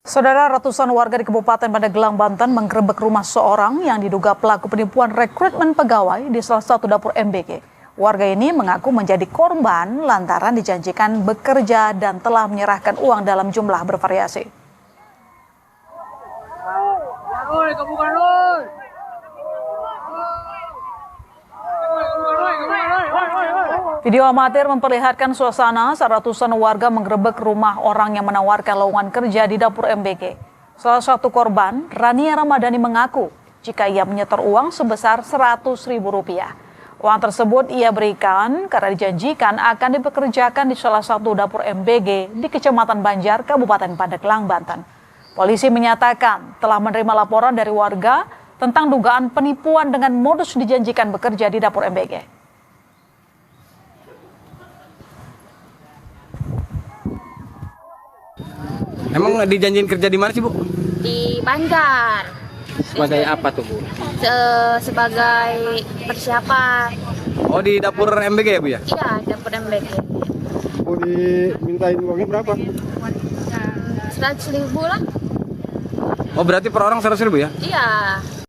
Saudara, ratusan warga di Kabupaten Pandeglang, Banten menggerebek rumah seorang yang diduga pelaku penipuan rekrutmen pegawai di salah satu dapur MBG. Warga ini mengaku menjadi korban lantaran dijanjikan bekerja dan telah menyerahkan uang dalam jumlah bervariasi. Video amatir memperlihatkan suasana saat ratusan warga menggerebek rumah orang yang menawarkan lowongan kerja di dapur MBG. Salah satu korban, Rania Ramadhani, mengaku jika ia menyetor uang sebesar Rp100.000. Uang tersebut ia berikan karena dijanjikan akan dipekerjakan di salah satu dapur MBG di Kecamatan Banjar, Kabupaten Pandeglang, Banten. Polisi menyatakan telah menerima laporan dari warga tentang dugaan penipuan dengan modus dijanjikan bekerja di dapur MBG. Emang dijanjiin kerja di mana sih, Bu? Di Banjar. Sebagai apa tuh, Bu? Sebagai persiapan. Oh, di dapur MBG ya, Bu ya? Iya, dapur MBG. Oh, dimintain uangnya berapa? 100.000 lah. Oh, berarti per orang 100.000 ya? Iya.